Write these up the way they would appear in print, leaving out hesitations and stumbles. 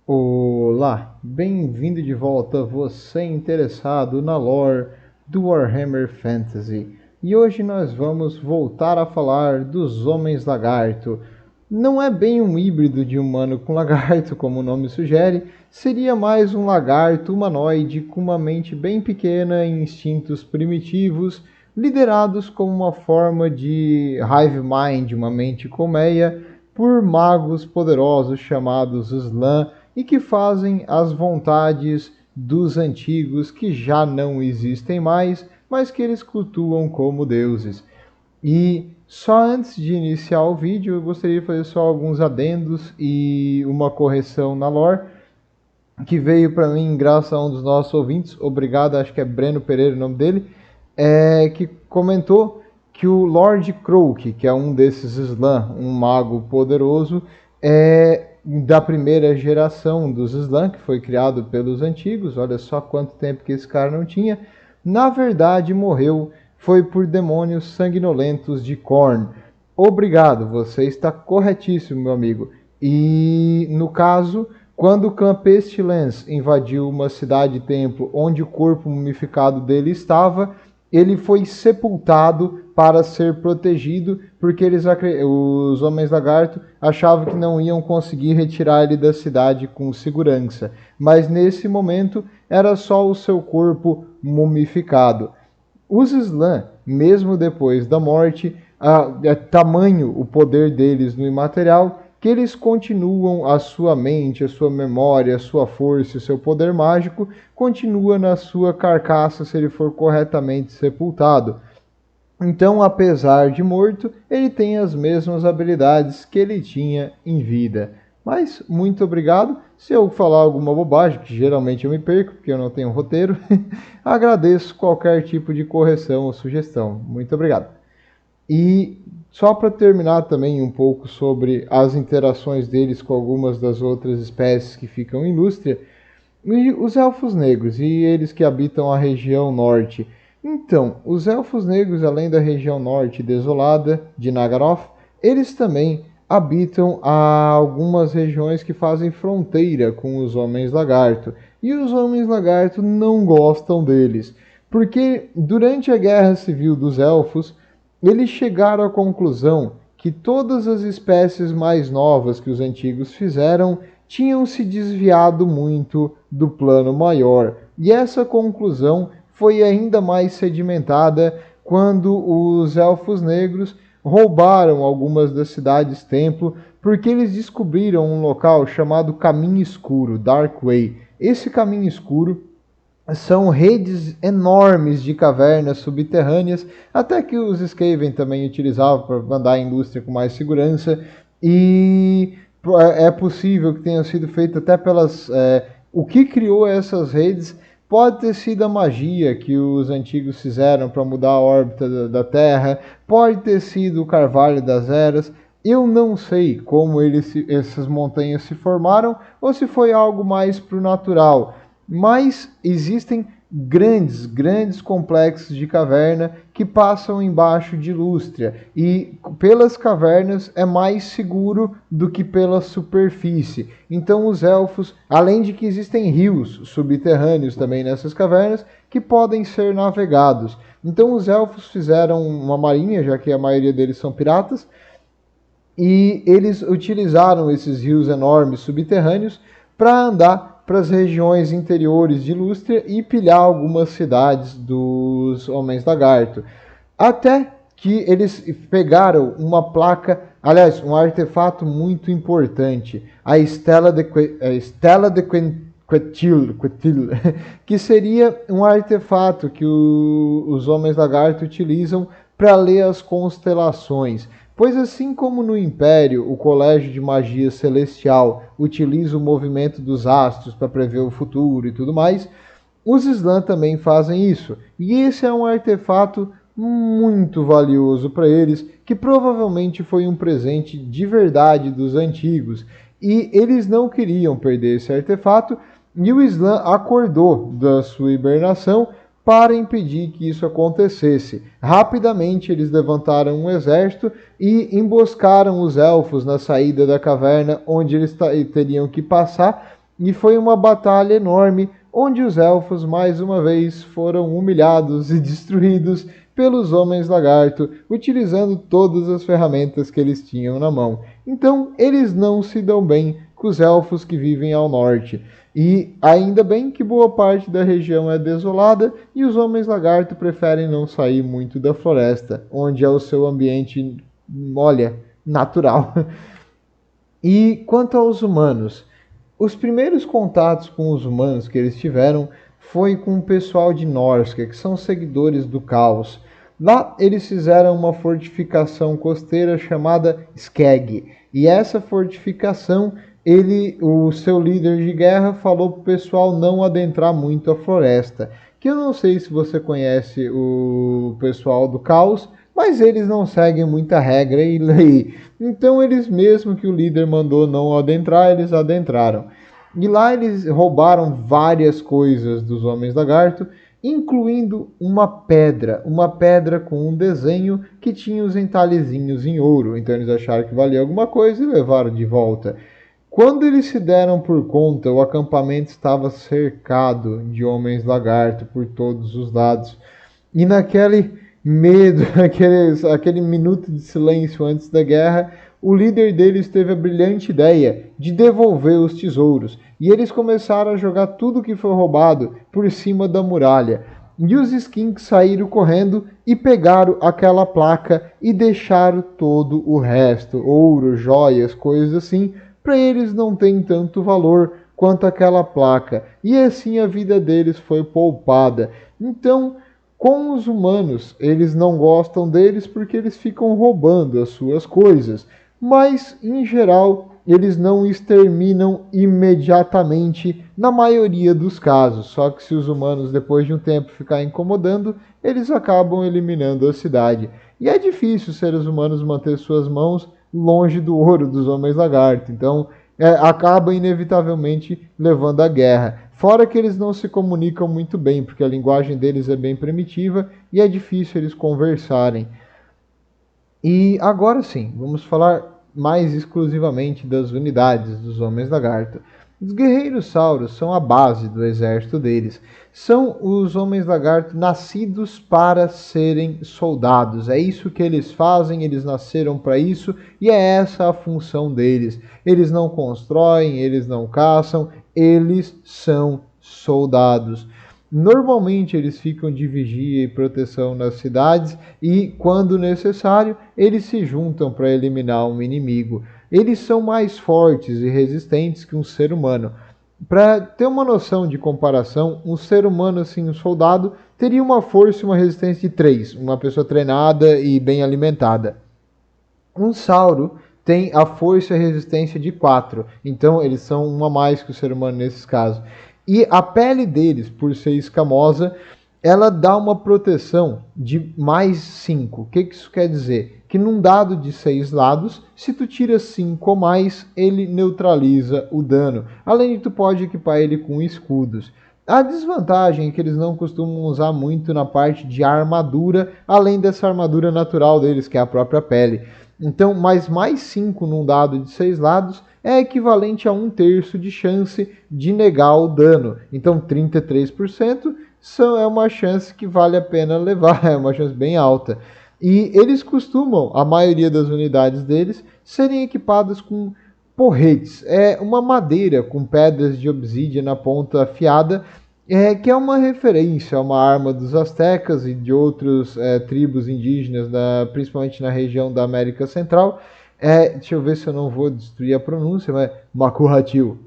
Olá, bem-vindo de volta, você interessado na lore do Warhammer Fantasy. E hoje nós vamos voltar a falar dos Homens Lagarto. Não é bem um híbrido de humano com lagarto, como o nome sugere, seria mais um lagarto humanoide com uma mente bem pequena e instintos primitivos, liderados como uma forma de hive mind, uma mente colmeia, por magos poderosos chamados Slan, e que fazem as vontades dos antigos que já não existem mais, mas que eles cultuam como deuses. E só antes de iniciar o vídeo, eu gostaria de fazer só alguns adendos e uma correção na lore, que veio para mim graças a um dos nossos ouvintes, obrigado, acho que é Breno Pereira o nome dele, que comentou que o Lord Croak, que é um desses Slan, um mago poderoso, da primeira geração dos Slan, que foi criado pelos antigos, olha só quanto tempo que esse cara não tinha, na verdade morreu, foi por demônios sanguinolentos de Khorne. Obrigado, você está corretíssimo, meu amigo. E no caso, quando o clã Pestilence invadiu uma cidade-templo onde o corpo mumificado dele estava, ele foi sepultado para ser protegido, porque os Homens Lagarto achavam que não iam conseguir retirar ele da cidade com segurança. Mas nesse momento era só o seu corpo mumificado. Os Slan, mesmo depois da morte, é tamanho o poder deles no imaterial, que eles continuam, a sua mente, a sua memória, a sua força, o seu poder mágico, continua na sua carcaça se ele for corretamente sepultado. Então, apesar de morto, ele tem as mesmas habilidades que ele tinha em vida. Mas, muito obrigado. Se eu falar alguma bobagem, que geralmente eu me perco, porque eu não tenho roteiro, agradeço qualquer tipo de correção ou sugestão. Muito obrigado. E só para terminar também um pouco sobre as interações deles com algumas das outras espécies que ficam em Lústria, os Elfos Negros e eles que habitam a região norte. Então, os Elfos Negros, além da região norte desolada de Nagaroth, eles também habitam algumas regiões que fazem fronteira com os Homens Lagarto. E os Homens Lagarto não gostam deles, porque durante a Guerra Civil dos Elfos, eles chegaram à conclusão que todas as espécies mais novas que os antigos fizeram tinham se desviado muito do plano maior. E essa conclusão foi ainda mais sedimentada quando os Elfos Negros roubaram algumas das cidades-templo, porque eles descobriram um local chamado Caminho Escuro, Dark Way. Esse Caminho Escuro são redes enormes de cavernas subterrâneas, até que os Skaven também utilizavam para andar em indústria com mais segurança, e é possível que tenha sido feito até pelas... o que criou essas redes pode ter sido a magia que os antigos fizeram para mudar a órbita da Terra, pode ter sido o Carvalho das Eras. Eu não sei como essas montanhas se formaram, ou se foi algo mais pro natural. Mas existem grandes complexos de caverna que passam embaixo de Lústria, e pelas cavernas é mais seguro do que pela superfície. Então os elfos, além de que existem rios subterrâneos também nessas cavernas que podem ser navegados. Então os elfos fizeram uma marinha, já que a maioria deles são piratas, e eles utilizaram esses rios enormes subterrâneos para andar para as regiões interiores de Lústria e pilhar algumas cidades dos Homens Lagarto. Até que eles pegaram uma placa, aliás, um artefato muito importante, a Stella de Quetil, que seria um artefato que os Homens Lagarto utilizam para ler as constelações. Pois assim como no Império, o Colégio de Magia Celestial utiliza o movimento dos astros para prever o futuro e tudo mais, os Slan também fazem isso. E esse é um artefato muito valioso para eles, que provavelmente foi um presente de verdade dos antigos. E eles não queriam perder esse artefato, e o Slan acordou da sua hibernação para impedir que isso acontecesse. Rapidamente eles levantaram um exército e emboscaram os elfos na saída da caverna onde eles teriam que passar, e foi uma batalha enorme, onde os elfos mais uma vez foram humilhados e destruídos pelos homens lagarto, utilizando todas as ferramentas que eles tinham na mão. Então, eles não se dão bem com os elfos que vivem ao norte. E ainda bem que boa parte da região é desolada e os homens lagarto preferem não sair muito da floresta, onde é o seu ambiente, olha, natural. E quanto aos humanos, os primeiros contatos com os humanos que eles tiveram foi com o pessoal de Norsca, que são seguidores do caos. Lá eles fizeram uma fortificação costeira chamada Skeg. E essa fortificação, o seu líder de guerra, falou para o pessoal não adentrar muito a floresta. Que eu não sei se você conhece o pessoal do caos, mas eles não seguem muita regra e lei. Então eles, mesmo que o líder mandou não adentrar, eles adentraram. E lá eles roubaram várias coisas dos homens lagarto, incluindo uma pedra com um desenho que tinha os entalhezinhos em ouro. Então eles acharam que valia alguma coisa e levaram de volta. Quando eles se deram por conta, o acampamento estava cercado de homens lagarto por todos os lados. E naquele medo, aquele minuto de silêncio antes da guerra, o líder deles teve a brilhante ideia de devolver os tesouros. E eles começaram a jogar tudo que foi roubado por cima da muralha. E os skinks saíram correndo e pegaram aquela placa e deixaram todo o resto, ouro, joias, coisas assim, para eles não terem tanto valor quanto aquela placa. E assim a vida deles foi poupada. Então, com os humanos, eles não gostam deles porque eles ficam roubando as suas coisas. Mas, em geral, eles não exterminam imediatamente na maioria dos casos. Só que se os humanos, depois de um tempo, ficarem incomodando, eles acabam eliminando a cidade. E é difícil os seres humanos manter suas mãos longe do ouro dos homens lagarto. Então, acaba inevitavelmente levando à guerra. Fora que eles não se comunicam muito bem, porque a linguagem deles é bem primitiva e é difícil eles conversarem. E agora sim, vamos falar mais exclusivamente das unidades dos homens lagarto. Os guerreiros sauros são a base do exército deles. São os homens lagarto nascidos para serem soldados. É isso que eles fazem, eles nasceram para isso e é essa a função deles. Eles não constroem, eles não caçam, eles são soldados. Normalmente eles ficam de vigia e proteção nas cidades e, quando necessário, eles se juntam para eliminar um inimigo. Eles são mais fortes e resistentes que um ser humano. Para ter uma noção de comparação, um ser humano, assim, um soldado, teria uma força e uma resistência de 3, uma pessoa treinada e bem alimentada. Um sauro tem a força e a resistência de 4, então eles são uma a mais que o ser humano nesses casos. E a pele deles, por ser escamosa, ela dá uma proteção de mais 5. O que isso quer dizer? Que num dado de 6 lados, se tu tira 5 ou mais, ele neutraliza o dano. Além de tu pode equipar ele com escudos. A desvantagem é que eles não costumam usar muito na parte de armadura, além dessa armadura natural deles, que é a própria pele. Então, mais 5 num dado de 6 lados é equivalente a 1/3 de chance de negar o dano. Então 33% é uma chance que vale a pena levar, é uma chance bem alta. E eles costumam, a maioria das unidades deles, serem equipadas com porretes. É uma madeira com pedras de obsidian na ponta afiada, que é uma referência a uma arma dos astecas e de outras tribos indígenas, principalmente na região da América Central. Deixa eu ver se eu não vou destruir a pronúncia, mas Macuhatil.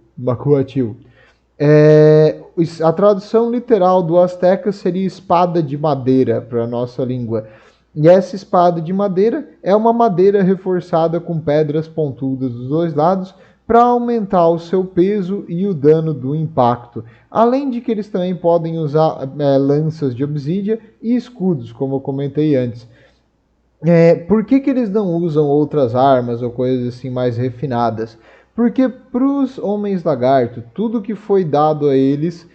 A tradução literal do asteca seria espada de madeira para a nossa língua. E essa espada de madeira é uma madeira reforçada com pedras pontudas dos dois lados para aumentar o seu peso e o dano do impacto. Além de que eles também podem usar lanças de obsidian e escudos, como eu comentei antes. Por que eles não usam outras armas ou coisas assim mais refinadas? Porque para os homens lagarto, tudo que foi dado a eles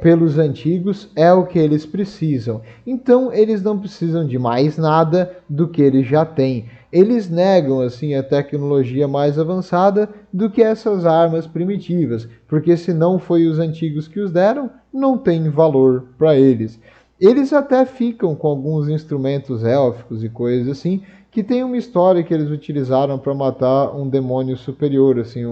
pelos antigos é o que eles precisam. Então eles não precisam de mais nada do que eles já têm. eles negam assim a tecnologia mais avançada do que essas armas primitivas, porque se não foi os antigos que os deram, não tem valor para eles. Eles até ficam com alguns instrumentos élficos e coisas assim, que tem uma história que eles utilizaram para matar um demônio superior, assim,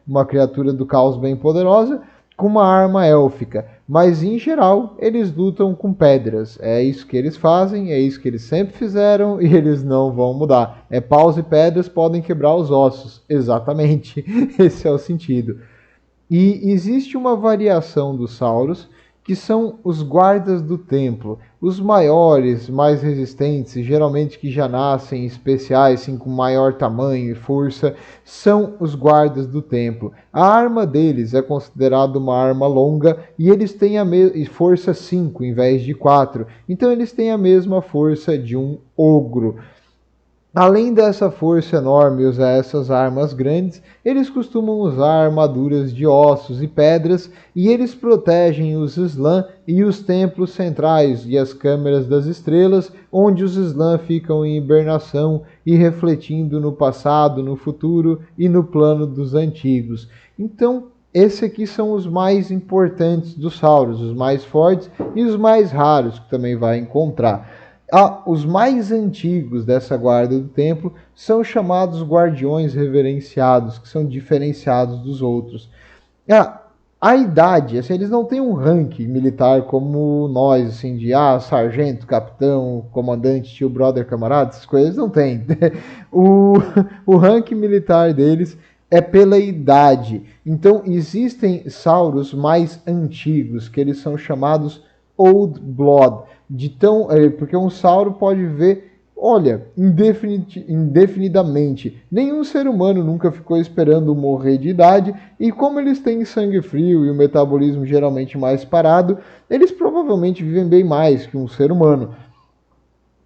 uma criatura do caos bem poderosa, com uma arma élfica. Mas em geral, eles lutam com pedras. É isso que eles fazem, é isso que eles sempre fizeram e eles não vão mudar. É paus e pedras podem quebrar os ossos. Exatamente. Esse é o sentido. E existe uma variação dos Sauros, que são os guardas do templo. Os maiores, mais resistentes, geralmente que já nascem especiais, assim, com maior tamanho e força, são os guardas do templo. A arma deles é considerada uma arma longa e eles têm a força 5 em vez de 4. Então eles têm a mesma força de um ogro. Além dessa força enorme e usar essas armas grandes, eles costumam usar armaduras de ossos e pedras e eles protegem os Slann e os templos centrais e as câmeras das estrelas, onde os Slann ficam em hibernação e refletindo no passado, no futuro e no plano dos antigos. Então, esses aqui são os mais importantes dos Sauros, os mais fortes e os mais raros que também vai encontrar. Os mais antigos dessa guarda do templo são chamados guardiões reverenciados, que são diferenciados dos outros. A idade, assim, eles não têm um ranking militar como nós, assim, de sargento, capitão, comandante, tio, brother, camarada, essas coisas não tem. O ranking militar deles é pela idade. Então existem sauros mais antigos, que eles são chamados Old Blood, porque um sauro pode viver, olha, indefinidamente. Nenhum ser humano nunca ficou esperando morrer de idade, e como eles têm sangue frio e o metabolismo geralmente mais parado, eles provavelmente vivem bem mais que um ser humano.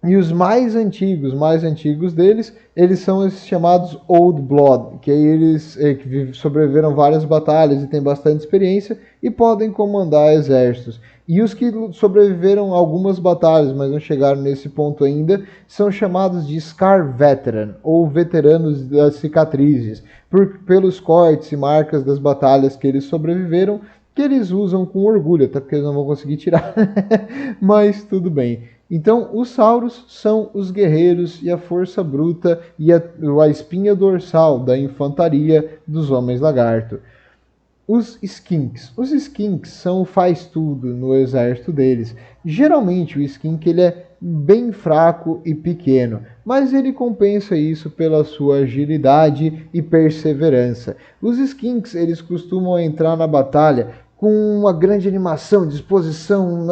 E os mais antigos deles, eles são esses chamados Old Blood, que aí eles que sobreviveram várias batalhas e têm bastante experiência e podem comandar exércitos. E os que sobreviveram a algumas batalhas, mas não chegaram nesse ponto ainda, são chamados de Scar Veteran, ou veteranos das cicatrizes, pelos cortes e marcas das batalhas que eles sobreviveram, que eles usam com orgulho, até porque eles não vão conseguir tirar, mas tudo bem. Então, os Sauros são os guerreiros e a força bruta e a espinha dorsal da infantaria dos Homens-Lagarto. Os Skinks. Os Skinks são o faz-tudo no exército deles. Geralmente o Skink ele é bem fraco e pequeno, mas ele compensa isso pela sua agilidade e perseverança. Os Skinks eles costumam entrar na batalha com uma grande animação, disposição,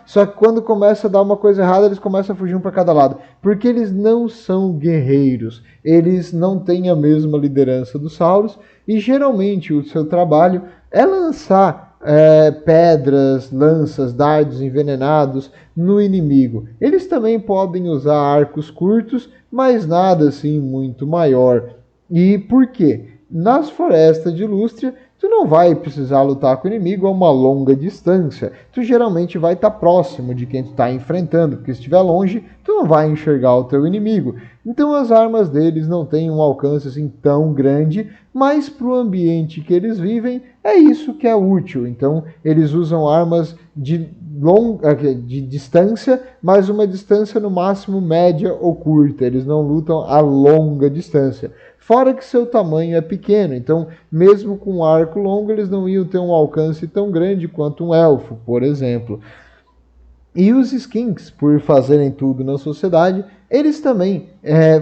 só que quando começa a dar uma coisa errada, eles começam a fugir um para cada lado, porque eles não são guerreiros, eles não têm a mesma liderança dos Sauros, e geralmente o seu trabalho é lançar pedras, lanças, dardos envenenados no inimigo. Eles também podem usar arcos curtos, mas nada assim muito maior. E por quê? Nas florestas de Lústria, tu não vai precisar lutar com o inimigo a uma longa distância. Tu geralmente vai estar próximo de quem tu está enfrentando, porque se estiver longe, tu não vai enxergar o teu inimigo. Então as armas deles não têm um alcance assim tão grande, mas para o ambiente que eles vivem, é isso que é útil. Então eles usam armas de distância, mas uma distância no máximo média ou curta. Eles não lutam a longa distância. Fora que seu tamanho é pequeno, então mesmo com um arco longo eles não iam ter um alcance tão grande quanto um elfo, por exemplo. E os Skinks, por fazerem tudo na sociedade, eles também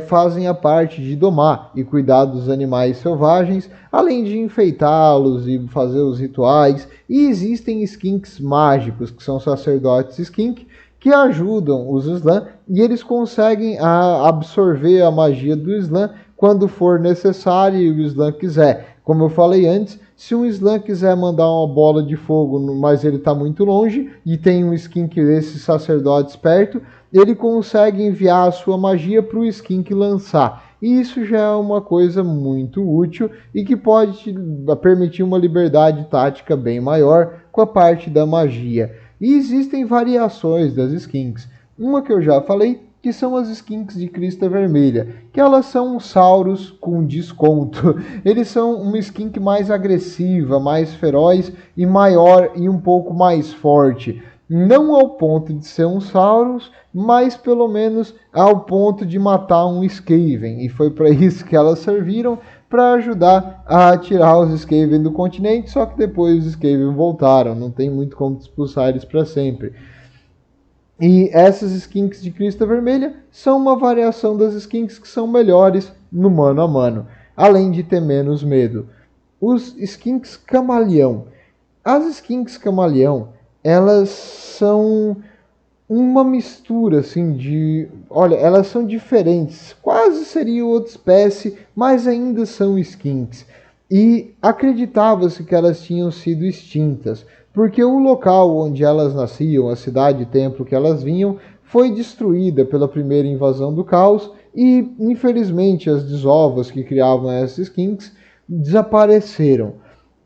fazem a parte de domar e cuidar dos animais selvagens, além de enfeitá-los e fazer os rituais. E existem Skinks mágicos, que são sacerdotes Skink, que ajudam os Slann e eles conseguem absorver a magia do Slann quando for necessário e o Slann quiser. Como eu falei antes, se um Slann quiser mandar uma bola de fogo, mas ele está muito longe e tem um Skink desses sacerdotes perto, ele consegue enviar a sua magia para o Skink lançar. E isso já é uma coisa muito útil e que pode te permitir uma liberdade tática bem maior com a parte da magia. E existem variações das Skinks. Uma que eu já falei, que são as skinks de crista vermelha, que elas são sauros com desconto. Eles são uma skink mais agressiva, mais feroz e maior e um pouco mais forte. Não ao ponto de ser um Saurus, mas pelo menos ao ponto de matar um Skaven. E foi para isso que elas serviram, para ajudar a tirar os Skaven do continente, só que depois os Skaven voltaram, não tem muito como expulsar eles para sempre. E essas skinks de crista vermelha são uma variação das skinks que são melhores no mano a mano, além de ter menos medo. Os skinks camaleão. As skinks camaleão, elas são uma mistura assim de... Olha, elas são diferentes, quase seria outra espécie, mas ainda são skinks. E acreditava-se que elas tinham sido extintas, porque o local onde elas nasciam, a cidade-templo que elas vinham, foi destruída pela primeira invasão do caos e, infelizmente, as desovas que criavam essas skinks desapareceram.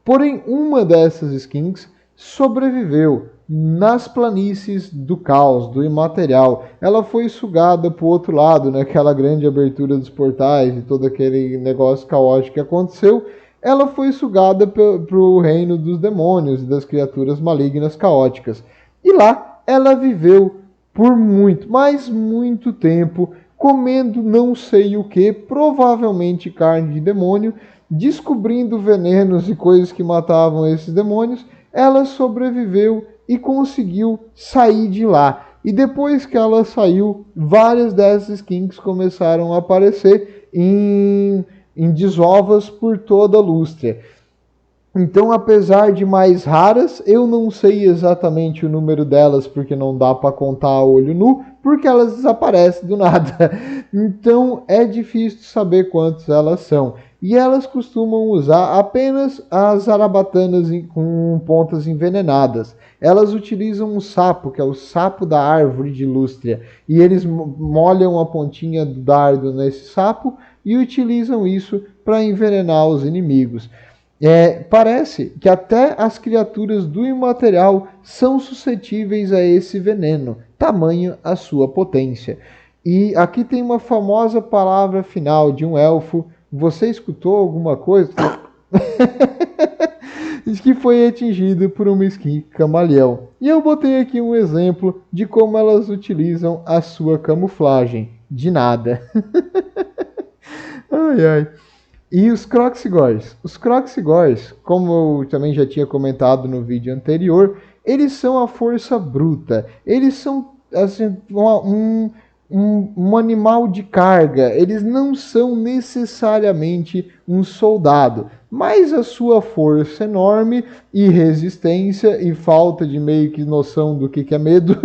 Porém, uma dessas skinks sobreviveu nas planícies do caos, do imaterial. Ela foi sugada para o outro lado, naquela grande abertura dos portais e todo aquele negócio caótico que aconteceu. Ela foi sugada para o reino dos demônios e das criaturas malignas caóticas. E lá ela viveu por muito, mas muito tempo, comendo não sei o que, provavelmente carne de demônio, descobrindo venenos e coisas que matavam esses demônios. Ela sobreviveu e conseguiu sair de lá. E depois que ela saiu, várias dessas skinks começaram a aparecer em desovas por toda a Lústria. Então, apesar de mais raras, eu não sei exatamente o número delas, porque não dá para contar a olho nu, porque elas desaparecem do nada. Então, é difícil saber quantas elas são. E elas costumam usar apenas as zarabatanas com pontas envenenadas. Elas utilizam um sapo, que é o sapo da árvore de Lústria, e eles molham a pontinha do dardo nesse sapo e utilizam isso para envenenar os inimigos. Parece que até as criaturas do imaterial são suscetíveis a esse veneno, tamanho a sua potência. E aqui tem uma famosa palavra final de um elfo. Você escutou alguma coisa? Que foi atingido por uma skin camaleão. E eu botei aqui um exemplo de como elas utilizam a sua camuflagem. De nada. Ai, ai. E os Kroxigors? Os Kroxigors, como eu também já tinha comentado no vídeo anterior, eles são a força bruta. Eles são assim, um animal de carga. Eles não são necessariamente um soldado, mas a sua força enorme e resistência e falta de meio que noção do que é medo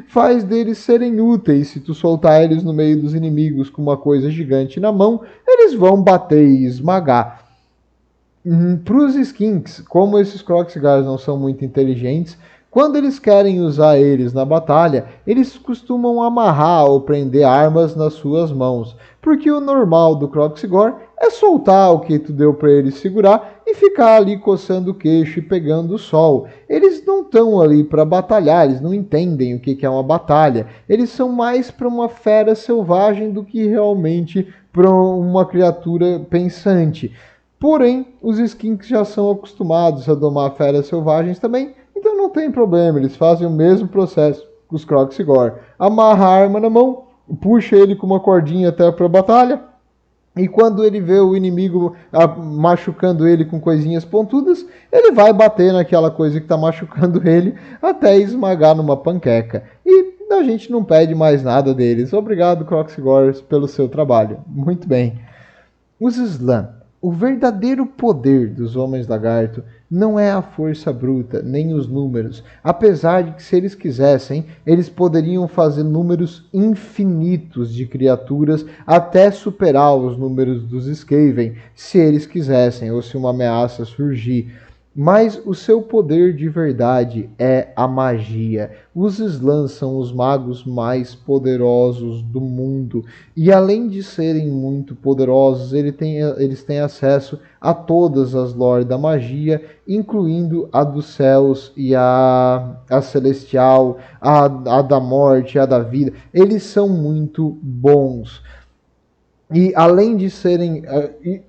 faz deles serem úteis. Se tu soltar eles no meio dos inimigos com uma coisa gigante na mão, eles vão bater e esmagar. Para os skinks, como esses Kroxigars não são muito inteligentes, quando eles querem usar eles na batalha, eles costumam amarrar ou prender armas nas suas mãos, porque o normal do Kroxigor é soltar o que tu deu para ele segurar e ficar ali coçando o queixo e pegando o sol. Eles não estão ali para batalhar, eles não entendem o que é uma batalha. Eles são mais para uma fera selvagem do que realmente para uma criatura pensante. Porém, os skinks já são acostumados a domar feras selvagens também, então não tem problema, eles fazem o mesmo processo que os Kroxigor. Amarra a arma na mão, puxa ele com uma cordinha até para a batalha, e quando ele vê o inimigo machucando ele com coisinhas pontudas, ele vai bater naquela coisa que está machucando ele até esmagar numa panqueca. E a gente não pede mais nada deles. Obrigado, Kroxigors, pelo seu trabalho. Muito bem. Os Slann. O verdadeiro poder dos Homens Lagarto não é a força bruta, nem os números. Apesar de que, se eles quisessem, eles poderiam fazer números infinitos de criaturas até superar os números dos Skaven, se eles quisessem, ou se uma ameaça surgir. mas o seu poder de verdade é a magia. Os Slans são os magos mais poderosos do mundo, e além de serem muito poderosos, eles têm acesso a todas as lore da magia, incluindo a dos céus e a celestial, a da morte, a da vida. Eles são muito bons. E além de serem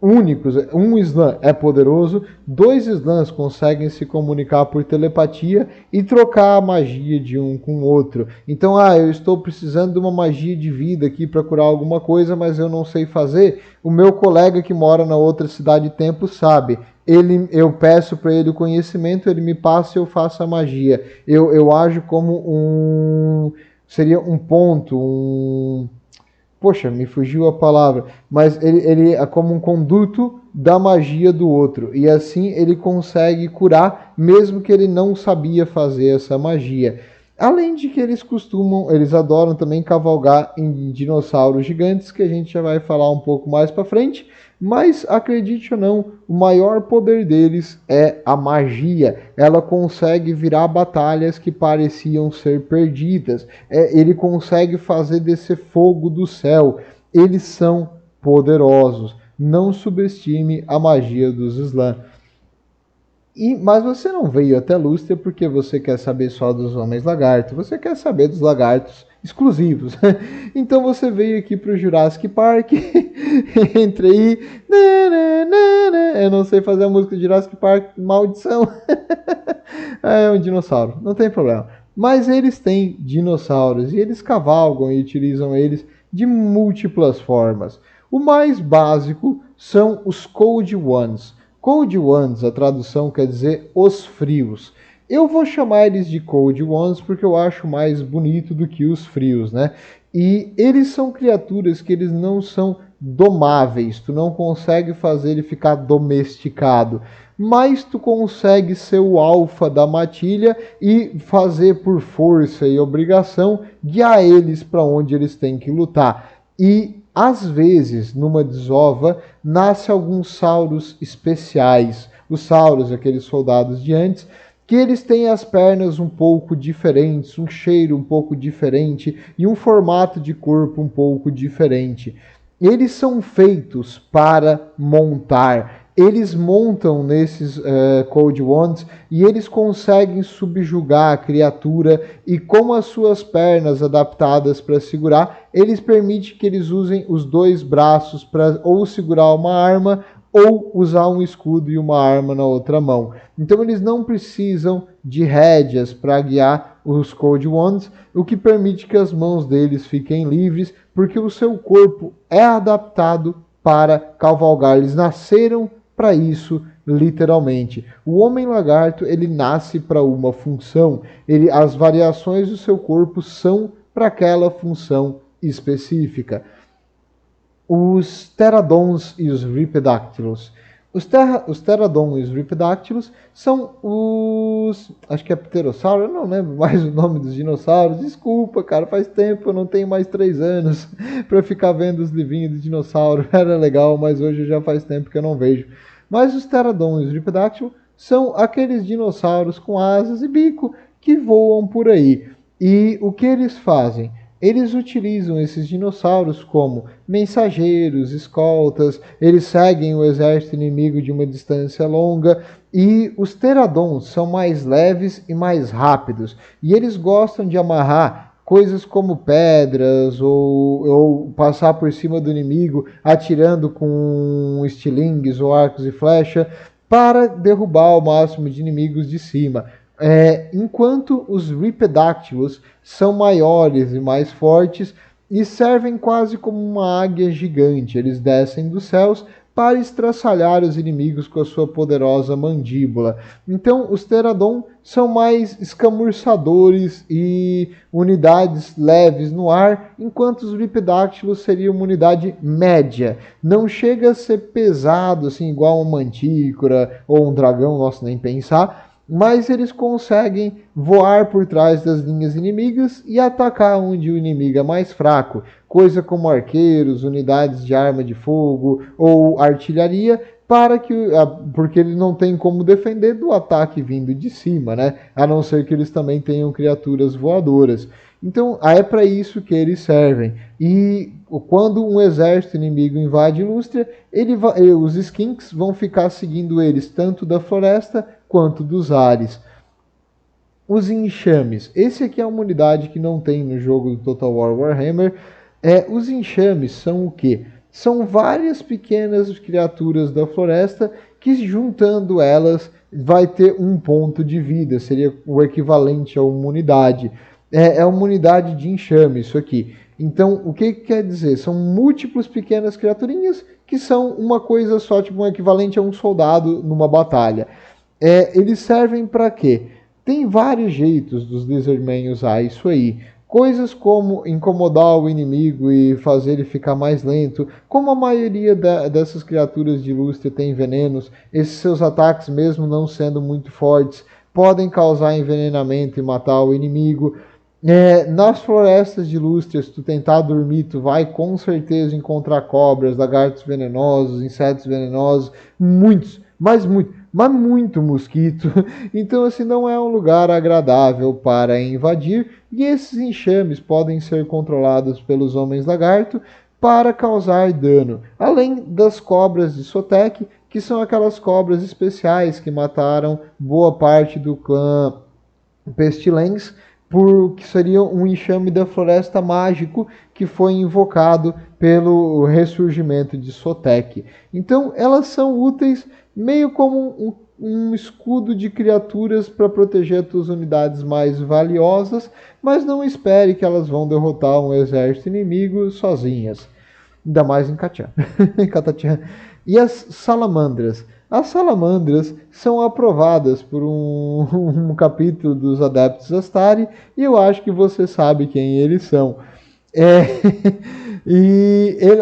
únicos, um Slan é poderoso, dois Slans conseguem se comunicar por telepatia e trocar a magia de um com o outro. Então, eu estou precisando de uma magia de vida aqui para curar alguma coisa, mas eu não sei fazer. O meu colega que mora na outra cidade tempo sabe. Eu peço para ele o conhecimento, ele me passa e eu faço a magia. Eu ajo como seria um ponto. Poxa, me fugiu a palavra, mas ele é como um conduto da magia do outro, e assim ele consegue curar, mesmo que ele não sabia fazer essa magia. Além de que eles adoram também cavalgar em dinossauros gigantes, que a gente já vai falar um pouco mais para frente, mas acredite ou não, o maior poder deles é a magia. Ela consegue virar batalhas que pareciam ser perdidas. Ele consegue fazer descer fogo do céu. Eles são poderosos. Não subestime a magia dos Slan. Mas você não veio até Lúcia porque você quer saber só dos homens lagarto. Você quer saber dos lagartos exclusivos. Então você veio aqui para o Jurassic Park. Entre aí. Eu não sei fazer a música de Jurassic Park. Maldição. É um dinossauro. Não tem problema. Mas eles têm dinossauros. E eles cavalgam e utilizam eles de múltiplas formas. O mais básico são os Cold Ones. Cold Ones, a tradução quer dizer os frios. Eu vou chamar eles de Cold Ones porque eu acho mais bonito do que os frios, né? E eles são criaturas que eles não são domáveis. Tu não consegue fazer ele ficar domesticado. Mas tu consegue ser o alfa da matilha e fazer por força e obrigação guiar eles para onde eles têm que lutar. E às vezes, numa desova, nasce alguns sauros especiais. Os sauros, aqueles soldados de antes, que eles têm as pernas um pouco diferentes, um cheiro um pouco diferente e um formato de corpo um pouco diferente. Eles são feitos para montar. Eles montam nesses Cold Ones e eles conseguem subjugar a criatura, e com as suas pernas adaptadas para segurar, eles permitem que eles usem os dois braços para ou segurar uma arma ou usar um escudo e uma arma na outra mão. Então eles não precisam de rédeas para guiar os Cold Ones, o que permite que as mãos deles fiquem livres, porque o seu corpo é adaptado para cavalgar. Eles nasceram para isso, literalmente. O homem lagarto, ele nasce para uma função. As variações do seu corpo são para aquela função específica. Os pterodons e os ripidactylos. Os pterodons e os ripidactylos são acho que é pterossauro, eu não lembro mais o nome dos dinossauros. Desculpa, cara, faz tempo, eu não tenho mais 3 anos para ficar vendo os livrinhos de dinossauro. Era legal, mas hoje já faz tempo que eu não vejo. Mas os pterodons e os ripidactylos são aqueles dinossauros com asas e bico que voam por aí. E o que eles fazem? Eles utilizam esses dinossauros como mensageiros, escoltas, eles seguem o exército inimigo de uma distância longa, e os pterodons são mais leves e mais rápidos, e eles gostam de amarrar coisas como pedras ou passar por cima do inimigo atirando com estilingues ou arcos e flecha para derrubar o máximo de inimigos de cima. Enquanto os ripidactylos são maiores e mais fortes e servem quase como uma águia gigante. Eles descem dos céus para estraçalhar os inimigos com a sua poderosa mandíbula. Então, os pterodons são mais escamurçadores e unidades leves no ar, enquanto os ripidactylos seriam uma unidade média. Não chega a ser pesado, assim, igual uma mantícora ou um dragão, nossa, nem pensar, mas eles conseguem voar por trás das linhas inimigas e atacar onde o inimigo é mais fraco, coisa como arqueiros, unidades de arma de fogo ou artilharia, porque ele não tem como defender do ataque vindo de cima, né? A não ser que eles também tenham criaturas voadoras. Então, é para isso que eles servem. E quando um exército inimigo invade Lústria, os skinks vão ficar seguindo eles tanto da floresta quanto dos ares. Os enxames. Esse aqui é uma unidade que não tem no jogo do Total War Warhammer. Os enxames são o quê? São várias pequenas criaturas da floresta que, juntando elas, vai ter um ponto de vida. Seria o equivalente a uma unidade. É uma unidade de enxame isso aqui. Então, o que quer dizer? São múltiplas pequenas criaturinhas que são uma coisa só, tipo um equivalente a um soldado numa batalha. Eles servem para quê? Tem vários jeitos dos Lizardmen usar isso aí. Coisas como incomodar o inimigo e fazer ele ficar mais lento. Como a maioria dessas criaturas de Lústria tem venenos, esses seus ataques, mesmo não sendo muito fortes, podem causar envenenamento e matar o inimigo. Nas florestas de Lústria, se tu tentar dormir, tu vai com certeza encontrar cobras, lagartos venenosos, insetos venenosos, muitos, mas muito mosquito. Então, assim, não é um lugar agradável para invadir. E esses enxames podem ser controlados pelos homens lagarto para causar dano. Além das cobras de Sotek, que são aquelas cobras especiais que mataram boa parte do clã Pestilens, que seria um enxame da floresta mágico que foi invocado pelo ressurgimento de Sotek. Então, elas são úteis meio como um escudo de criaturas para proteger as tuas unidades mais valiosas, mas não espere que elas vão derrotar um exército inimigo sozinhas. Ainda mais em Catian. E as salamandras? As salamandras são aprovadas por um capítulo dos Adeptos Astari, e eu acho que você sabe quem eles são.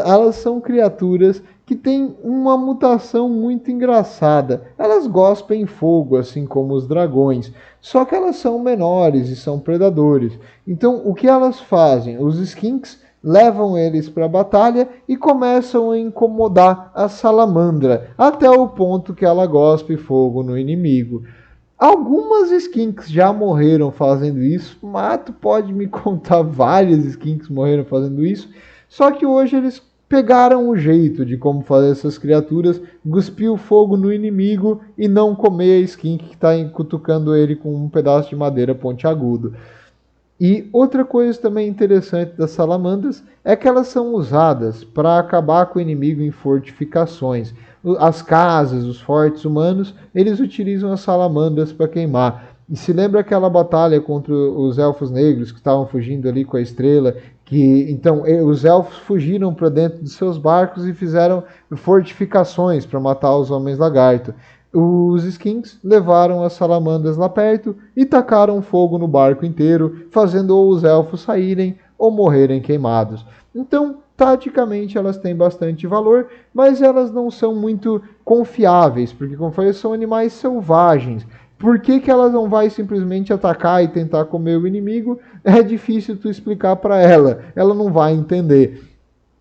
Elas são criaturas que têm uma mutação muito engraçada. Elas gospem fogo, assim como os dragões, só que elas são menores e são predadores. Então, o que elas fazem? Os skinks levam eles para a batalha e começam a incomodar a salamandra, até o ponto que ela gospe fogo no inimigo. Algumas skinks já morreram fazendo isso, Mato pode me contar várias skinks morreram fazendo isso, só que hoje eles pegaram o jeito de como fazer essas criaturas, cuspir o fogo no inimigo e não comer a skink que está cutucando ele com um pedaço de madeira pontiagudo. E outra coisa também interessante das salamandras é que elas são usadas para acabar com o inimigo em fortificações. As casas, os fortes humanos, eles utilizam as salamandras para queimar. E se lembra aquela batalha contra os elfos negros que estavam fugindo ali com a estrela? Então os elfos fugiram para dentro de seus barcos e fizeram fortificações para matar os homens lagarto. Os skinks levaram as salamandras lá perto e tacaram fogo no barco inteiro, fazendo ou os elfos saírem ou morrerem queimados. Então, taticamente, elas têm bastante valor, mas elas não são muito confiáveis, porque, como eu falei, são animais selvagens. Por que elas não vai simplesmente atacar e tentar comer o inimigo? É difícil tu explicar para ela. Ela não vai entender.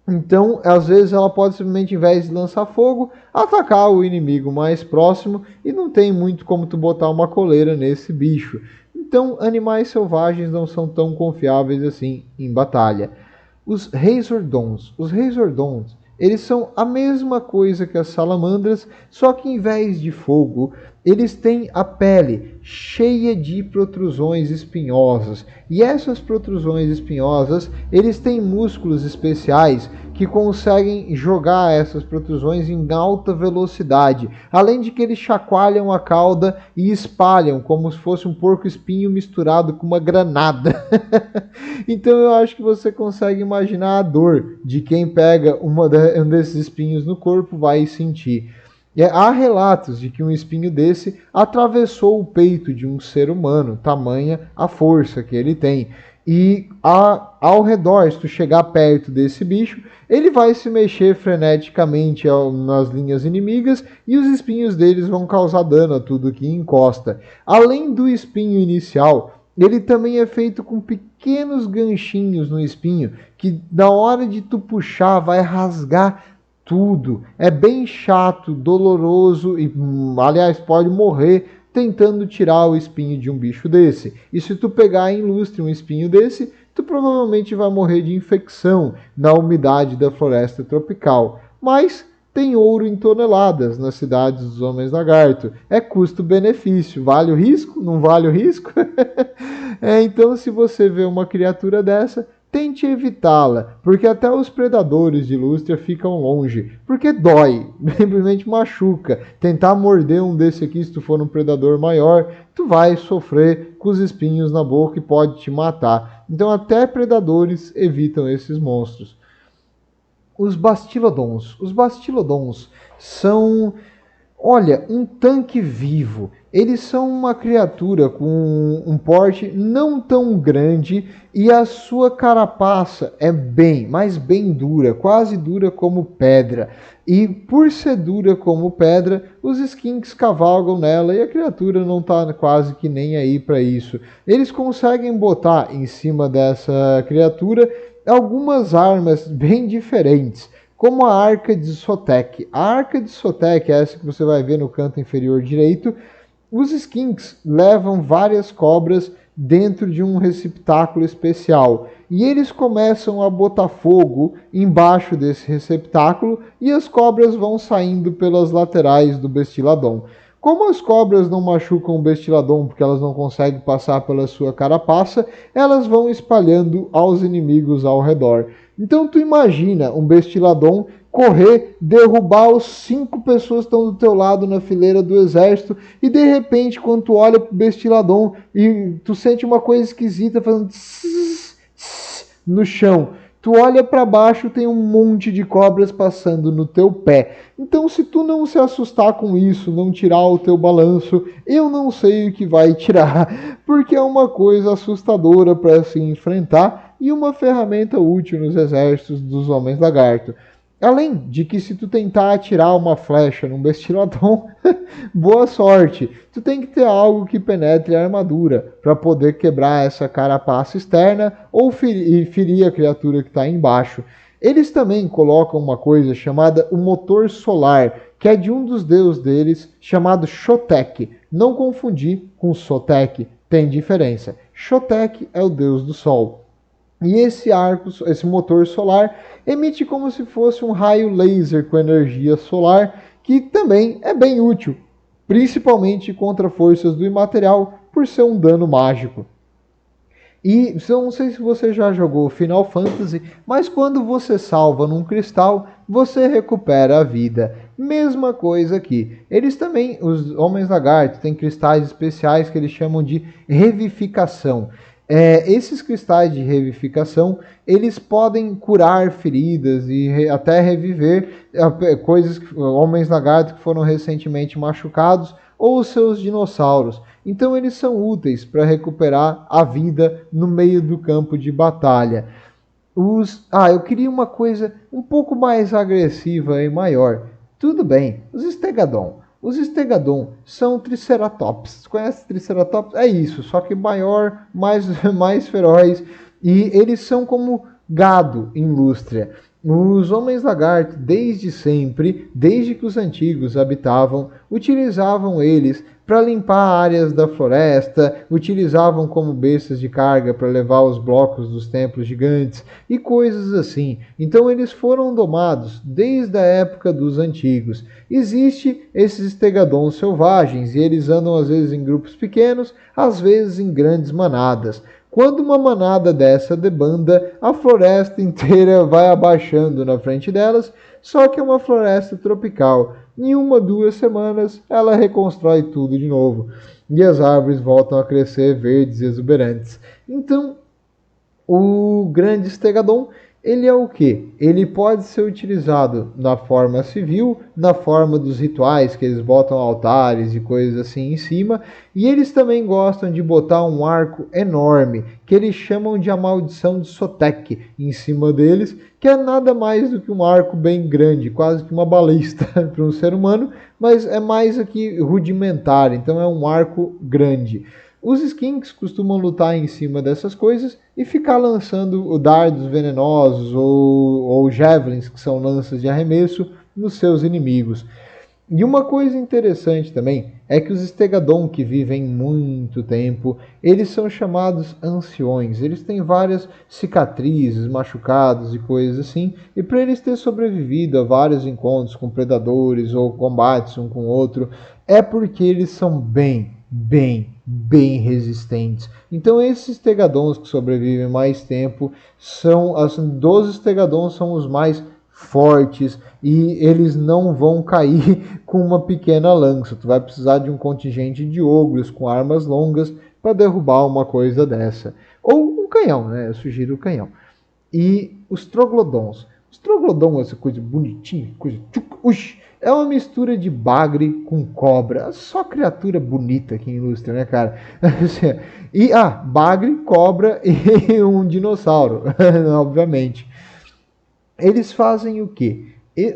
Então, às vezes ela pode simplesmente, em vez de lançar fogo, atacar o inimigo mais próximo e não tem muito como tu botar uma coleira nesse bicho. Então, animais selvagens não são tão confiáveis assim em batalha. Os Razordons. Os Razordons, eles são a mesma coisa que as salamandras, só que em vez de fogo, eles têm a pele cheia de protrusões espinhosas. E essas protrusões espinhosas, eles têm músculos especiais que conseguem jogar essas protrusões em alta velocidade. Além de que eles chacoalham a cauda e espalham como se fosse um porco-espinho misturado com uma granada. Então eu acho que você consegue imaginar a dor de quem pega um desses espinhos no corpo vai sentir. Há relatos de que um espinho desse atravessou o peito de um ser humano, tamanha a força que ele tem. E ao redor, se tu chegar perto desse bicho, ele vai se mexer freneticamente nas linhas inimigas e os espinhos deles vão causar dano a tudo que encosta. Além do espinho inicial, ele também é feito com pequenos ganchinhos no espinho, que na hora de tu puxar vai rasgar tudo. É bem chato, doloroso e, aliás, pode morrer tentando tirar o espinho de um bicho desse. E se tu pegar em lustre um espinho desse, tu provavelmente vai morrer de infecção na umidade da floresta tropical. Mas tem ouro em toneladas nas cidades dos homens lagarto. É custo-benefício. Vale o risco? Não vale o risco? Então, se você vê uma criatura dessa, tente evitá-la, porque até os predadores de Lústria ficam longe, porque dói, simplesmente machuca. Tentar morder um desse aqui, se tu for um predador maior, tu vai sofrer com os espinhos na boca e pode te matar. Então até predadores evitam esses monstros. Os Bastilodons. Os Bastilodons são, olha, um tanque vivo. Eles são uma criatura com um porte não tão grande e a sua carapaça é mas bem dura, quase dura como pedra. E por ser dura como pedra, os skinks cavalgam nela e a criatura não está quase que nem aí para isso. Eles conseguem botar em cima dessa criatura algumas armas bem diferentes, como a Arca de Sotek. A Arca de Sotek, essa que você vai ver no canto inferior direito, os skinks levam várias cobras dentro de um receptáculo especial e eles começam a botar fogo embaixo desse receptáculo e as cobras vão saindo pelas laterais do Bestiladon. Como as cobras não machucam o Bestiladon porque elas não conseguem passar pela sua carapaça, elas vão espalhando aos inimigos ao redor. Então tu imagina um Bestiladon correr, derrubar os 5 pessoas que estão do teu lado na fileira do exército e de repente quando tu olha pro Bestiladon e tu sente uma coisa esquisita fazendo tss, tss, no chão. Tu olha para baixo, tem um monte de cobras passando no teu pé. Então, se tu não se assustar com isso, não tirar o teu balanço, eu não sei o que vai tirar, porque é uma coisa assustadora para se enfrentar e uma ferramenta útil nos exércitos dos homens lagarto. Além de que se tu tentar atirar uma flecha num Bestiladon, boa sorte. Tu tem que ter algo que penetre a armadura para poder quebrar essa carapaça externa ou ferir a criatura que está embaixo. Eles também colocam uma coisa chamada o motor solar, que é de um dos deuses deles, chamado Shotek. Não confundir com Sotek, tem diferença. Shotek é o deus do sol. E esse motor solar emite como se fosse um raio laser com energia solar, que também é bem útil, principalmente contra forças do imaterial, por ser um dano mágico. E eu não sei se você já jogou Final Fantasy, mas quando você salva num cristal, você recupera a vida. Mesma coisa aqui. Eles também, os homens lagartos, têm cristais especiais que eles chamam de revivificação. Esses cristais de revivificação, eles podem curar feridas e até reviver homens lagartos que foram recentemente machucados ou os seus dinossauros. Então eles são úteis para recuperar a vida no meio do campo de batalha. Eu queria uma coisa um pouco mais agressiva e maior. Tudo bem, os Stegadon. Os Stegadon são Triceratops. Conhece Triceratops? É isso, só que maior, mais feroz. E eles são como gado em Lústria. Os homens lagarto, desde sempre, desde que os antigos habitavam, utilizavam eles para limpar áreas da floresta, utilizavam como bestas de carga para levar os blocos dos templos gigantes e coisas assim. Então eles foram domados desde a época dos antigos. Existem esses stegadons selvagens e eles andam às vezes em grupos pequenos, às vezes em grandes manadas. Quando uma manada dessa debanda, a floresta inteira vai abaixando na frente delas, só que é uma floresta tropical. Em 1-2 semanas, ela reconstrói tudo de novo. E as árvores voltam a crescer verdes e exuberantes. Então, o grande Stegadon, Ele é o quê? Ele pode ser utilizado na forma civil, na forma dos rituais que eles botam altares e coisas assim em cima, e eles também gostam de botar um arco enorme, que eles chamam de a maldição de Sotek, em cima deles, que é nada mais do que um arco bem grande, quase que uma balista para um ser humano, mas é mais aqui rudimentar, então é um arco grande. Os skinks costumam lutar em cima dessas coisas e ficar lançando dardos venenosos ou javelins, que são lanças de arremesso, nos seus inimigos. E uma coisa interessante também é que os Stegadon, que vivem muito tempo, eles são chamados anciões. Eles têm várias cicatrizes, machucados e coisas assim. E para eles terem sobrevivido a vários encontros com predadores ou combates um com o outro, é porque eles são bem resistentes. Então esses Stegadons que sobrevivem mais tempo são, assim, dos Stegadons são os mais fortes e eles não vão cair com uma pequena lança. Tu vai precisar de um contingente de ogros com armas longas para derrubar uma coisa dessa. Ou um canhão, né? Eu sugiro o canhão. E os troglodons. Os troglodons, essa coisa bonitinha, coisa... É uma mistura de bagre com cobra. Só criatura bonita que ilustra, né, cara? E, bagre, cobra e um dinossauro, obviamente. Eles fazem o quê?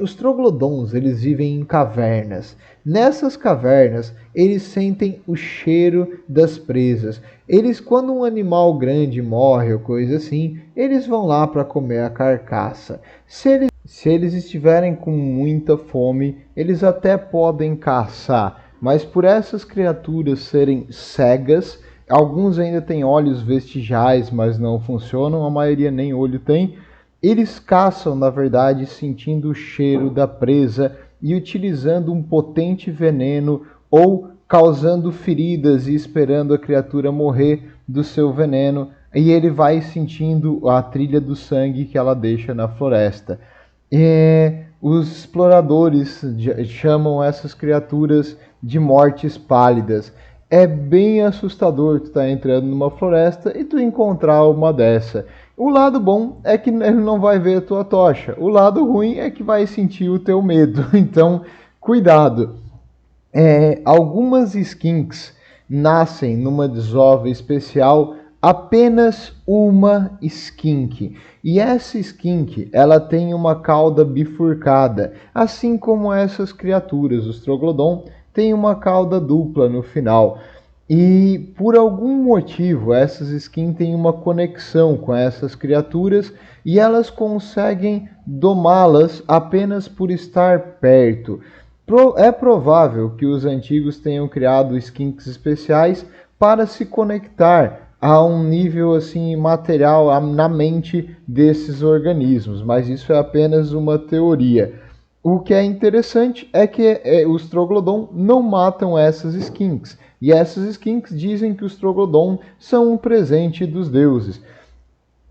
Os troglodons, eles vivem em cavernas. Nessas cavernas, eles sentem o cheiro das presas. Eles, quando um animal grande morre ou coisa assim, eles vão lá para comer a carcaça. Se eles estiverem com muita fome, eles até podem caçar, mas por essas criaturas serem cegas, alguns ainda têm olhos vestigiais, mas não funcionam, a maioria nem olho tem. Eles caçam, na verdade, sentindo o cheiro da presa e utilizando um potente veneno ou causando feridas e esperando a criatura morrer do seu veneno, e ele vai sentindo a trilha do sangue que ela deixa na floresta. Os exploradores chamam essas criaturas de mortes pálidas. É bem assustador tu estar entrando numa floresta e tu encontrar uma dessa. O lado bom é que ele não vai ver a tua tocha. O lado ruim é que vai sentir o teu medo. Então, cuidado. Algumas skinks nascem numa desova especial, apenas uma skink. E essa skink, ela tem uma cauda bifurcada, assim como essas criaturas, os troglodon, têm uma cauda dupla no final. E por algum motivo, essas skins têm uma conexão com essas criaturas e elas conseguem domá-las apenas por estar perto. É provável que os antigos tenham criado skinks especiais para se conectar a um nível assim material na mente desses organismos, mas isso é apenas uma teoria. O que é interessante é que os troglodon não matam essas skinks, e essas skinks dizem que os troglodon são um presente dos deuses.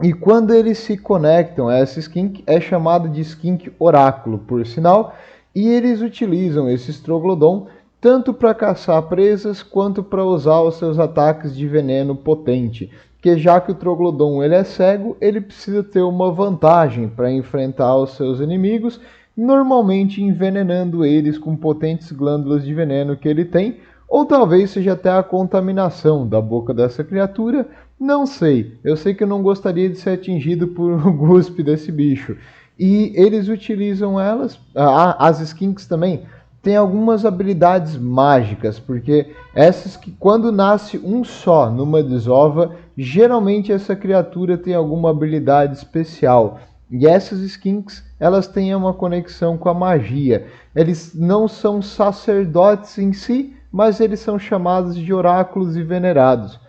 E quando eles se conectam a essa skink, é chamado de skink oráculo, por sinal, e eles utilizam esses troglodon tanto para caçar presas quanto para usar os seus ataques de veneno potente. Porque já que o troglodon ele é cego, ele precisa ter uma vantagem para enfrentar os seus inimigos, normalmente envenenando eles com potentes glândulas de veneno que ele tem, ou talvez seja até a contaminação da boca dessa criatura, não sei. Eu sei que eu não gostaria de ser atingido por um guspe desse bicho. E eles utilizam elas, as skinks também, tem algumas habilidades mágicas, porque essas que quando nasce um só numa desova, geralmente essa criatura tem alguma habilidade especial. E essas skinks, elas têm uma conexão com a magia. Eles não são sacerdotes em si, mas eles são chamados de oráculos e venerados.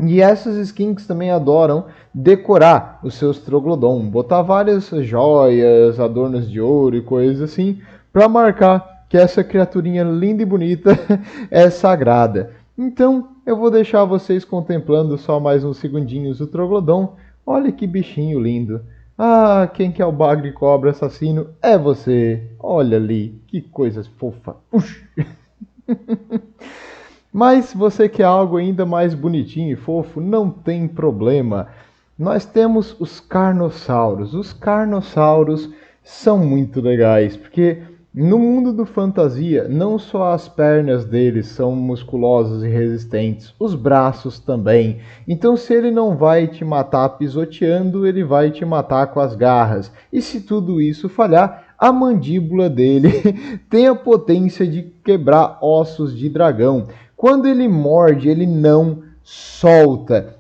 E essas skinks também adoram decorar os seus troglodon, botar várias joias, adornos de ouro e coisas assim, para marcar que essa criaturinha linda e bonita é sagrada. Então, eu vou deixar vocês contemplando só mais uns segundinhos o troglodon. Olha que bichinho lindo. Ah, quem que é o bagre cobra assassino? É você. Olha ali, que coisa fofa. Mas se você quer algo ainda mais bonitinho e fofo, não tem problema. nós temos os carnossauros. Os carnossauros são muito legais, porque no mundo do fantasia, não só as pernas deles são musculosas e resistentes, os braços também. Então, se ele não vai te matar pisoteando, ele vai te matar com as garras. E se tudo isso falhar, a mandíbula dele tem a potência de quebrar ossos de dragão. Quando ele morde, ele não solta.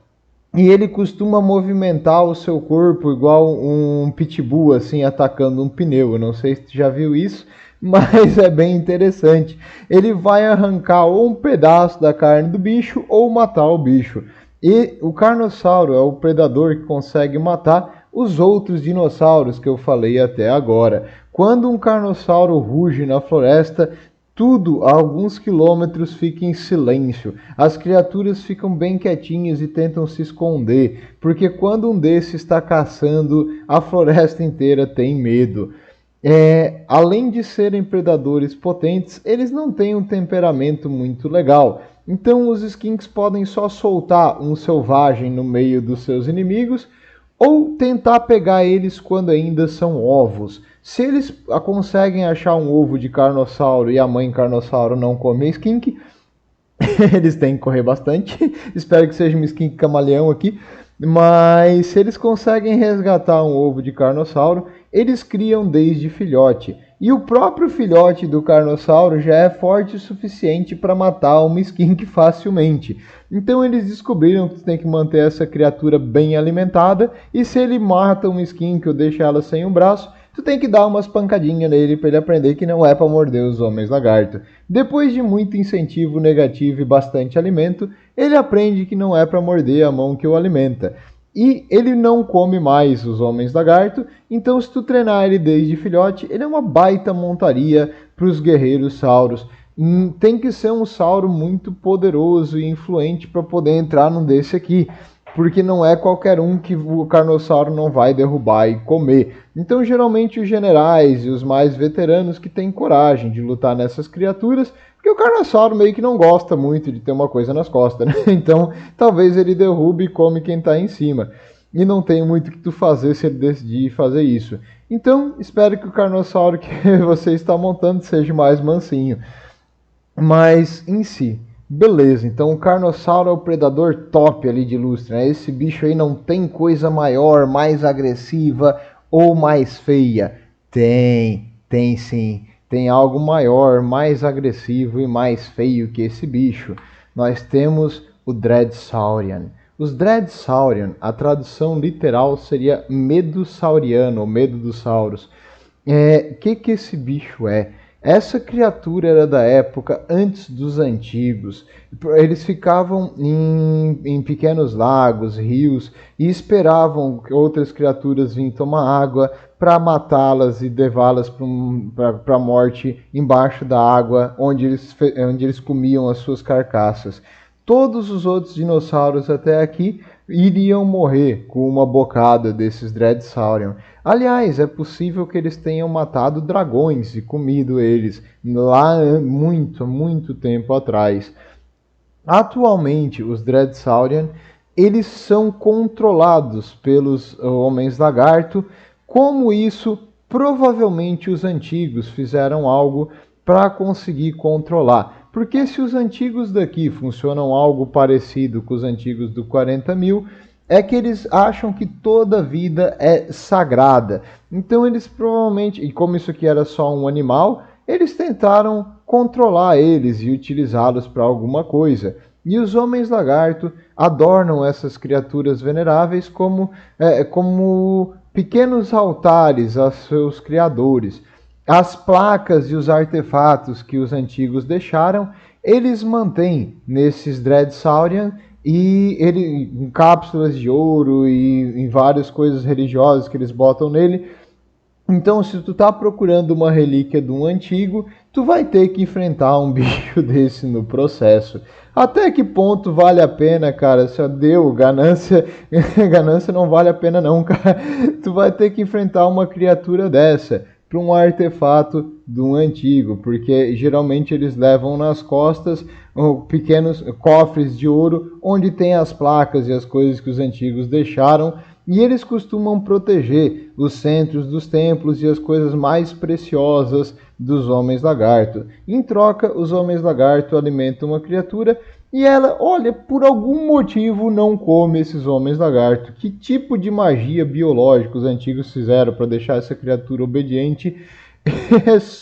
E ele costuma movimentar o seu corpo igual um pitbull, assim, atacando um pneu. Eu não sei se tu já viu isso, mas é bem interessante. Ele vai arrancar ou um pedaço da carne do bicho ou matar o bicho. E o carnossauro é o predador que consegue matar os outros dinossauros que eu falei até agora. Quando um carnossauro ruge na floresta, tudo a alguns quilômetros fica em silêncio. As criaturas ficam bem quietinhas e tentam se esconder, porque quando um desses está caçando, a floresta inteira tem medo. Além de serem predadores potentes, eles não têm um temperamento muito legal. Então os skinks podem só soltar um selvagem no meio dos seus inimigos ou tentar pegar eles quando ainda são ovos. Se eles conseguem achar um ovo de carnossauro e a mãe carnossauro não comer skink, eles têm que correr bastante. Espero que seja um skink camaleão aqui. Mas se eles conseguem resgatar um ovo de carnossauro, eles criam desde filhote. E o próprio filhote do carnossauro já é forte o suficiente para matar uma skink facilmente. Então eles descobriram que tem que manter essa criatura bem alimentada. E se ele mata um skink ou deixa ela sem um braço, tu tem que dar umas pancadinhas nele para ele aprender que não é para morder os homens lagarto. Depois de muito incentivo negativo e bastante alimento, ele aprende que não é para morder a mão que o alimenta. E ele não come mais os homens lagarto, então se tu treinar ele desde filhote, ele é uma baita montaria para os guerreiros sauros. Tem que ser um sauro muito poderoso e influente para poder entrar num desse aqui, porque não é qualquer um que o carnossauro não vai derrubar e comer. Então, geralmente, os generais e os mais veteranos que têm coragem de lutar nessas criaturas, porque o carnossauro meio que não gosta muito de ter uma coisa nas costas, né? Então, talvez ele derrube e come quem está em cima. E não tem muito o que tu fazer se ele decidir fazer isso. Então, espero que o carnossauro que você está montando seja mais mansinho. Mas, em si, beleza, então o carnossauro é o predador top ali de Lustra, né? Esse bicho aí não tem coisa maior, mais agressiva ou mais feia. Tem sim. Tem algo maior, mais agressivo e mais feio que esse bicho. Nós temos o Dreadsaurian. Os Dreadsaurian, a tradução literal seria Medosauriano, ou medo dos sauros. Que esse bicho é? Essa criatura era da época antes dos antigos. Eles ficavam em pequenos lagos, rios, e esperavam que outras criaturas vinham tomar água para matá-las e levá-las para a morte embaixo da água, onde eles comiam as suas carcaças. Todos os outros dinossauros até aqui iriam morrer com uma bocada desses Dreadsaurian. Aliás, é possível que eles tenham matado dragões e comido eles lá muito tempo atrás. Atualmente, os Dreadsaurian, eles são controlados pelos homens lagarto. Como isso, provavelmente os antigos fizeram algo para conseguir controlar. Porque se os antigos daqui funcionam algo parecido com os antigos do 40.000, é que eles acham que toda vida é sagrada. Então eles provavelmente, e como isso aqui era só um animal, eles tentaram controlar eles e utilizá-los para alguma coisa. E os homens lagarto adornam essas criaturas veneráveis como pequenos altares aos seus criadores. As placas e os artefatos que os antigos deixaram, eles mantêm nesses Dreadsaurian e em cápsulas de ouro e em várias coisas religiosas que eles botam nele. Então, se tu tá procurando uma relíquia de um antigo, tu vai ter que enfrentar um bicho desse no processo. Até que ponto vale a pena, cara? Se deu ganância, ganância não vale a pena não, cara. Tu vai ter que enfrentar uma criatura dessa para um artefato de um antigo, porque geralmente eles levam nas costas pequenos cofres de ouro onde tem as placas e as coisas que os antigos deixaram, e eles costumam proteger os centros dos templos e as coisas mais preciosas dos homens lagarto. Em troca, os homens lagarto alimentam uma criatura e ela, olha, por algum motivo não come esses homens lagarto. Que tipo de magia biológica os antigos fizeram para deixar essa criatura obediente?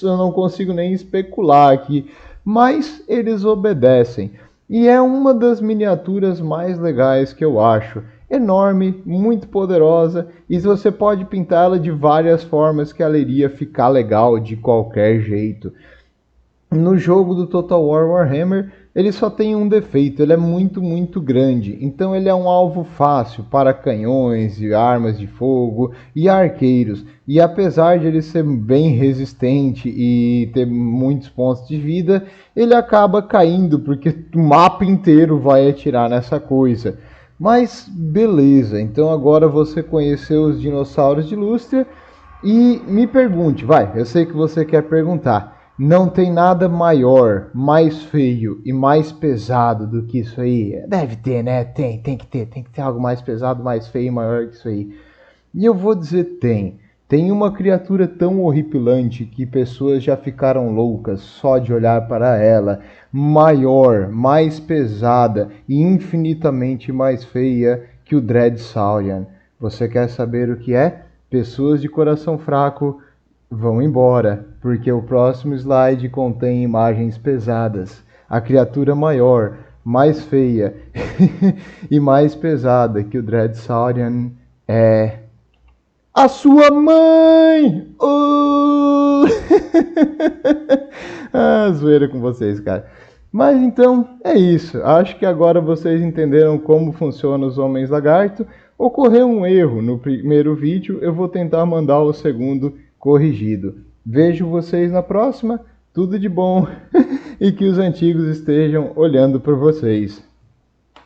Eu não consigo nem especular aqui, mas eles obedecem. E é uma das miniaturas mais legais que eu acho. Enorme, muito poderosa, e você pode pintá-la de várias formas que ela iria ficar legal de qualquer jeito. No jogo do Total War Warhammer, ele só tem um defeito, ele é muito grande, então ele é um alvo fácil para canhões e armas de fogo e arqueiros. E apesar de ele ser bem resistente e ter muitos pontos de vida, ele acaba caindo porque o mapa inteiro vai atirar nessa coisa. Mas beleza, então agora você conheceu os dinossauros de Lústria e me pergunte, vai, eu sei que você quer perguntar. Não tem nada maior, mais feio e mais pesado do que isso aí. Deve ter, né? Tem que ter algo mais pesado, mais feio e maior que isso aí. E eu vou dizer tem. Tem uma criatura tão horripilante que pessoas já ficaram loucas só de olhar para ela. Maior, mais pesada e infinitamente mais feia que o Dread Saurian. Você quer saber o que é? Pessoas de coração fraco vão embora, porque o próximo slide contém imagens pesadas. A criatura maior, mais feia e mais pesada que o Dread Saurian é a sua mãe! Zoeira com vocês, cara. Mas então é isso. Acho que agora vocês entenderam como funcionam os homens lagarto. Ocorreu um erro no primeiro vídeo, eu vou tentar mandar o segundo corrigido. Vejo vocês na próxima. Tudo de bom e que os antigos estejam olhando por vocês.